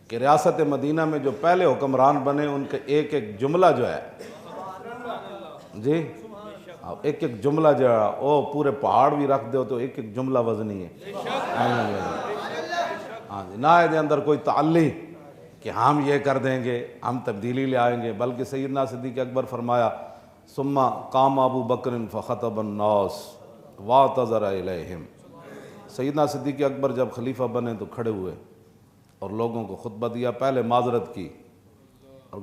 کہ ریاست مدینہ میں جو پہلے حکمران بنے ان کے ایک ایک جملہ جو ہے جی ایک ایک جملہ جو ہے وہ پورے پہاڑ بھی رکھ دو تو ایک ایک جملہ وزنی ہے. ہاں جی، نہ دے اندر کوئی تعلی کہ ہم یہ کر دیں گے، ہم تبدیلی لے آئیں گے، بلکہ سیدنا صدیق اکبر فرمایا ثم قام ابو بکر فخطب الناس واعتذر الیہم. سیدنا صدیق اکبر جب خلیفہ بنے تو کھڑے ہوئے اور لوگوں کو خطبہ دیا، پہلے معذرت کی اور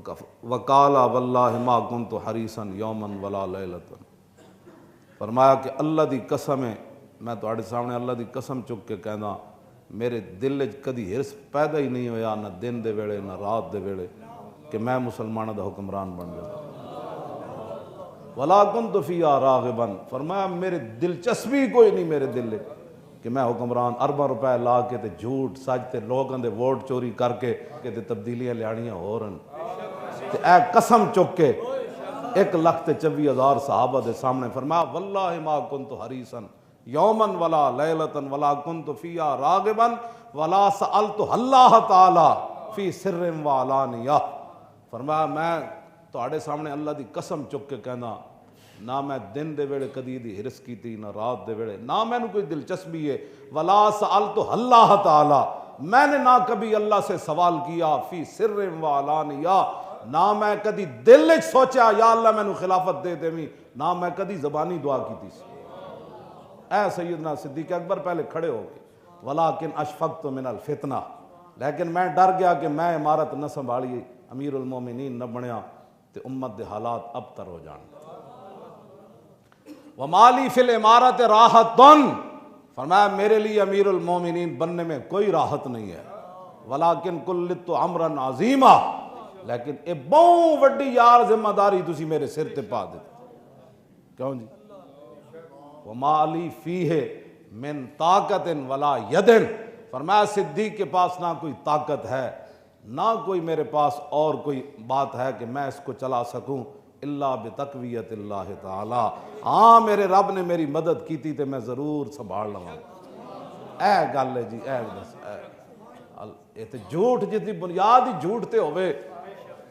وقال واللہ ما کنت حریصا یوما ولا لیلۃ. فرمایا کہ اللہ دی قسم ہے، میں تہاڈے سامنے اللہ دی قسم چک کے کہنا میرے دل وچ کدی ہرس پیدا ہی نہیں ہویا، نہ دن دے ویلے نہ رات دے ویلے، کہ میں مسلمانوں دا حکمران بن جاؤں. ولا کنت فیہا راغبا. فرمایا میرے دلچسپی کوئی نہیں میرے دل کہ میں حکمران ارباں روپے لا کے تے جھوٹ سچ تے لوگاں دے ووٹ چوری کر کے تے تبدیلیاں لیاڑیاں ہو رہن. تے اے قسم چک کے 1,24,000 صحابہ دے سامنے فرمایا واللہ ما کنت حریصا یوما ولا لیلۃ ولا کنت فیہا راغبا ولا سألت اللہ تعالی فی سر و علانیہ. فرمایا میں تہاڈے سامنے اللہ دی قسم چک کے کہنا نہ میں دن دے ویلے کدی دی ہرس کیتی نہ رات دے ویلے، نہ میں نے کوئی دلچسپی ہے. ولا سألت اللہ تعالی، میں نے نہ کبھی اللہ سے سوال کیا فی سر و علانیہ، نہ میں کدی دل وچ سوچا یا اللہ مینوں خلافت دے دیویں، نہ میں کدی زبانی دعا کیتی سی. اے سیدنا صدیق اکبر پہلے کھڑے ہو گئے ولیکن اشفقت من الفتنہ، لیکن میں ڈر گیا کہ میں عمارت نہ سنبھالی امیر المومنین نہ بنیا تے امت دے حالات ابتر ہو جان. ومالی فی الامارت راحت، فرمایا میرے لیے امیر المومنین بننے میں کوئی راحت نہیں ہے. ولیکن کلت امرا عظیما، لیکن اے بہت وڈی یار ذمہ داری تسی میرے سر تے پا دیتے. کیوں جی؟ وما لی فیہ من طاقت ولا ید. فرمایا صدیق کے پاس نہ کوئی طاقت ہے نہ کوئی میرے پاس اور کوئی بات ہے کہ میں اس کو چلا سکوں الا بتقویت اللہ تعالی. ہاں میرے رب نے میری مدد کی تھی تے میں ضرور سنبھال لواں. اے گل ہے جی، اے بس اے تے جھوٹ جدی بنیاد ہی جھوٹ تے ہوئے.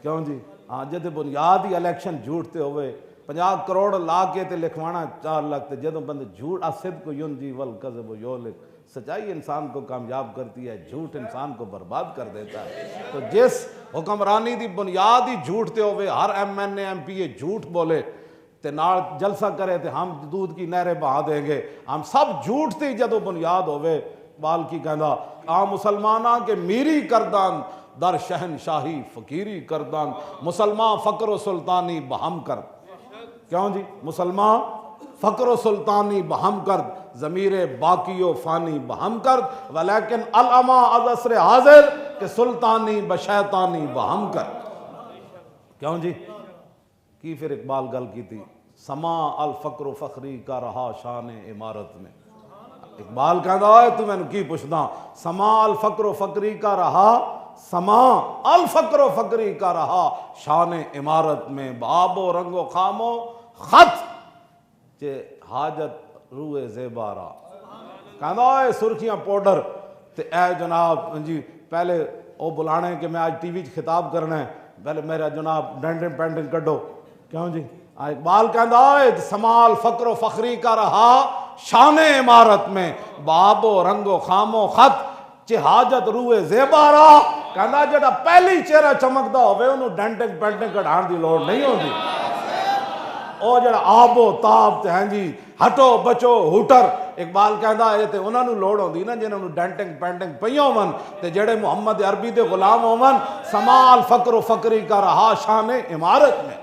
کیوں جی؟ ہاں جدی بنیاد ہی الیکشن جھوٹ تے ہوئے، 50 کروڑ لا کے تے لکھوانا 4 لاکھ تے جدوں بندے جھوٹ الصدق ینجی والکذب یہلک. سچائی انسان کو کامیاب کرتی ہے، جھوٹ انسان کو برباد کر دیتا ہے. تو جس حکمرانی دی بنیاد ہی جھوٹ تے ہوئے، ہر M N A M P A جھوٹ بولے تے نال جلسہ کرے تے ہم دودھ کی نہریں بہا دیں گے، ہم سب جھوٹ تے جدوں بنیاد ہوئے. بال کی کہندا آ مسلماناں کے میری کردان در شہنشاہی فقیری کردان، مسلمان فقر و سلطانی بہم کر. کیوں جی؟ مسلمان فقر و سلطانی بہم کرد، ضمیر باقی و فانی بہم کرد، ولیکن العما از عصر حاضر کہ سلطانی بشیطانی بہم کرد. کیوں جی؟ کی پھر اقبال گل کی تھی سما الفقر و فخری کا رہا شان عمارت میں. اقبال کہندا ہے تو میں نے کی پوچھدا، سما الفقر و فقری کا رہا، سما الفقر و فقری کا رہا شان عمارت میں، باب و رنگ و خام و خط چے حاجت روئے زیبارا. کہندا ہے سرخیاں پاؤڈر تے اے جناب جی پہلے او بلانے کہ میں آج ٹی وی خطاب کرنا ہے، پہلے میرا جناب ڈینڈنگ پینڈنگ کڈو. کیوں جی؟ اقبال کہندا ہے سمال فقر و فخری کا رہا شان عمارت میں، باب و رنگ و خام و خط چے حاجت روئے زیبارا. کہندا جڑا پہلی چہرہ چمکدا ہوئے انہوں ڈینٹنگ پینٹنگ کڈھان دی لوڑ نہیں ہوندی. او جڑا آب و تاب تے ہیں جی ہٹو بچو ہوٹر، اقبال کہندا ہے تے انہاں نوں لوڑ ہوندی نا جنہاں نوں ڈینٹنگ پینٹنگ پئیاں ہون تے جڑے محمد عربی دے غلام ہون. سمال فقر و فقری کا رہا شان عمارت میں،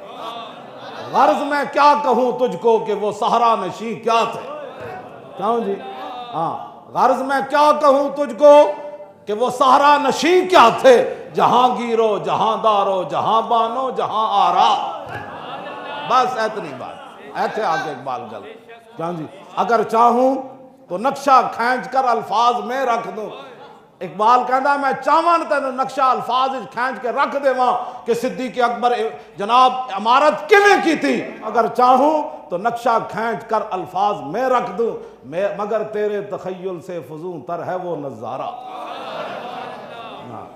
غرض میں کیا کہوں تجھ کو کہ وہ صحرا نشیں کیا تھے. کیوں جی؟ ہاں غرض میں کیا کہوں تجھ کو کہ وہ صحرا نشیں کیا تھے، جہاں گیرو جہاں دارو جہاں بانو جہاں آرا. بس اتنی بات، ایتھے آگے اقبال گل. کیوں جی؟ اگر چاہوں تو نقشہ کھینچ کر الفاظ میں رکھ دوں. اقبال کہندا میں چاہواں تینوں نقشہ الفاظ کھینچ کے رکھ دیواں کہ صدیق اکبر جناب عمارت کیویں کی تھی. اگر چاہوں تو نقشہ کھینچ کر الفاظ میں رکھ دوں، مگر تیرے تخیل سے فزوں تر ہے وہ نظارہ.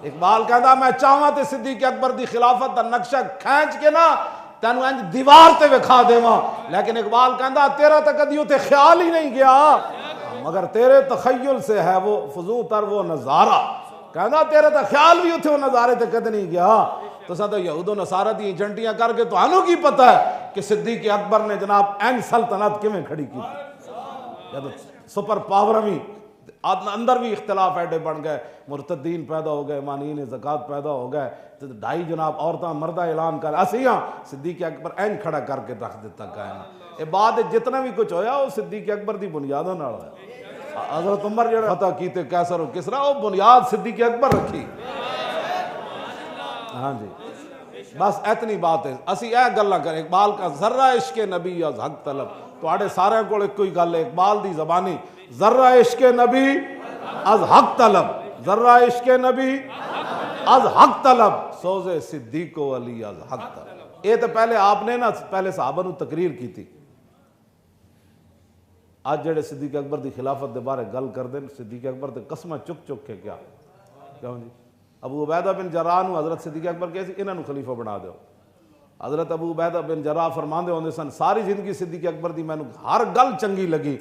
اقبال کہتا میں چاہواں تے صدیق اکبر دی خلافت دا نقشہ کھینچ کے نا تینوں انج دیوار تے وکھا دیواں، لیکن اقبال کہتا تیرا تے کدی تے خیال ہی نہیں گیا، مگر تیرے تخیل سے ہے وہ فضو تر وہ نظارہ، کہتا تیرے تے خیال بھی اتھے وہ نظارے تے کد نہیں گیا۔ تو ساتھ یہود و نصارہ دی جنٹیاں کر کے تو آنوں کی پتہ ہے کہ صدیق اکبر نے جناب این سلطنت کیویں کھڑی کی جب سپر پاور میں اندر بھی اختلاف ایڈے بن گئے، مرتدین پیدا ہو گئے، مانعین زکوٰۃ پیدا ہو گئے، تو ڈھائی جناب عورتاں مردہ اعلان کر اسیاں صدیق اکبر این کھڑا کر کے رکھ دیتا قائم۔ یہ بعد جتنا بھی کچھ ہویا وہ صدیق اکبر دی بنیادوں نال ہے۔ حضرت عمر جڑے فتح کیتے قیصر و کسریٰ وہ بنیاد صدیق اکبر رکھی۔ ہاں جی بس اتنی بات ہے، اسی اے گلاں کریں۔ اقبال کا ذرہ عشق نبی از حق طلب، تواڈے سارے کول ایک کوئی گل ہے اقبال دی زبانی، ذرہ عشق نبی از حق طلب، ذرہ عشق نبی از حق طلب، سوز صدیق و علی از حق طلب۔ یہ تو پہلے آپ نے نا پہلے صحابہ نو تقریر کی تھی، آج جڑے صدیق اکبر دی خلافت دے بارے گل کر دیں، صدیق اکبر تے قسمہ چک چک کے کیا کیوں جی ابو عبیدہ بن جراح نو حضرت صدیق اکبر کہے سی انہاں نو خلیفہ بنا دیو۔ حضرت ابو عبیدہ بن جراح فرماندے ہوندے سن ساری زندگی صدیق اکبر دی مینوں ہر گل چنگی لگی،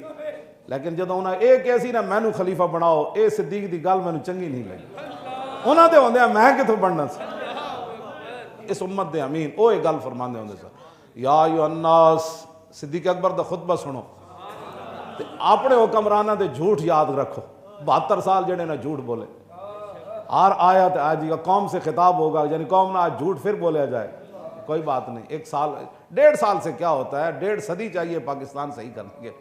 لیکن جدوں انہاں اے کہے سی نا مینوں خلیفہ بناؤ، اے صدیق دی گل مینوں چنگی نہیں لگی، انہاں دے ہوندے میں کتھوں بننا سی اس امت دے امین، او اے گل فرماندے ہوندے سن یا ایھا الناس۔ صدیق اکبر دا خطبہ سنو تے اپنے حکمراناں دے جھوٹ یاد رکھو، 72 سال جڑے نا جھوٹ بولے، ہر آیت آج قوم سے خطاب ہوگا، یعنی قوم نہ آج جھوٹ پھر بولیا جائے، کوئی بات نہیں، 1 سال 1.5 سال سے کیا ہوتا ہے، 1.5 صدی چاہیے پاکستان صحیح کرنے کے۔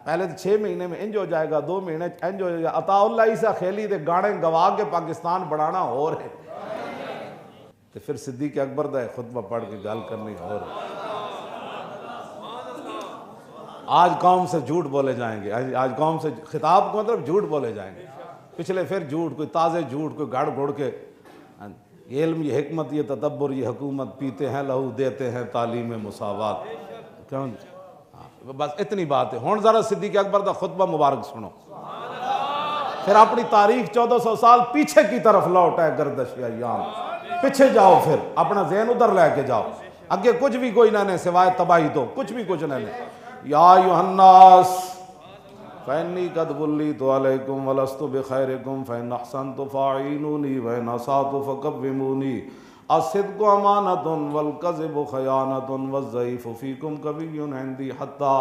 پہلے تو 6 مہینے میں انج ہو جائے گا، 2 مہینے انج ہو جائے گا، عطا اللہ عیسیٰ خیلی دے گانے گوا کے پاکستان بڑھانا ہو رہے، تو پھر صدیق اکبر دا خطبہ پڑھ کے گل کرنی ہو رہے۔ آج قوم سے جھوٹ بولے جائیں گے، آج قوم سے خطاب کو مطلب جھوٹ بولے جائیں گے، پچھلے پھر جھوٹ، کوئی تازے جھوٹ، کوئی گھڑ گھڑ کے، یہ علم، یہ حکمت، یہ تدبر، یہ حکومت، پیتے ہیں لہو دیتے ہیں تعلیم مساوات، کیوں بس اتنی بات ہے۔ ہون ذرا صدیق اکبر دا خطبہ مبارک سنو، پھر اپنی تاریخ 1400 سال پیچھے کی طرف لوٹ ہے، گردش ایام پیچھے جاؤ، پھر اپنا ذہن ادھر لے کے جاؤ، اگے کچھ بھی کوئی نہ نے سوائے تباہی تو کچھ بھی کچھ نہ نے۔ یا ایھا الناس فإنی قد ولیت علیکم ولست بخیرکم فإن احسنت فاعینونی وإن اسأت فقومونی الصدق امانۃ والکذب خیانۃ والضعیف فیکم قوی عندی حتی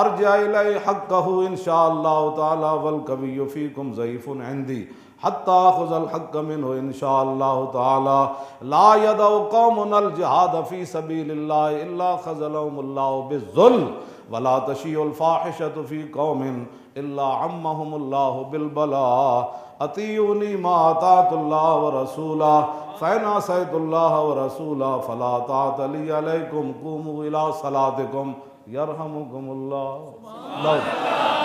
ارجع الی حقہ ان شاء اللہ تعالی والقوی فیکم ضعیف عندی حتی اخذ الحق منہ ان شاء اللہ تعالی لا یدع قوم الجہاد فی سبیل اللہ الا خذلهم اللہ بالذل ولا تشیع الفاحشۃ فی قوم الا عمهم اللہ بالبلاء اطیعونی ما اطاعت اللہ ورسولہ فإن عصیت اللہ ورسولہ فلا طاعۃ لی علیکم قوموا الی صلاتکم یرحمکم اللہ۔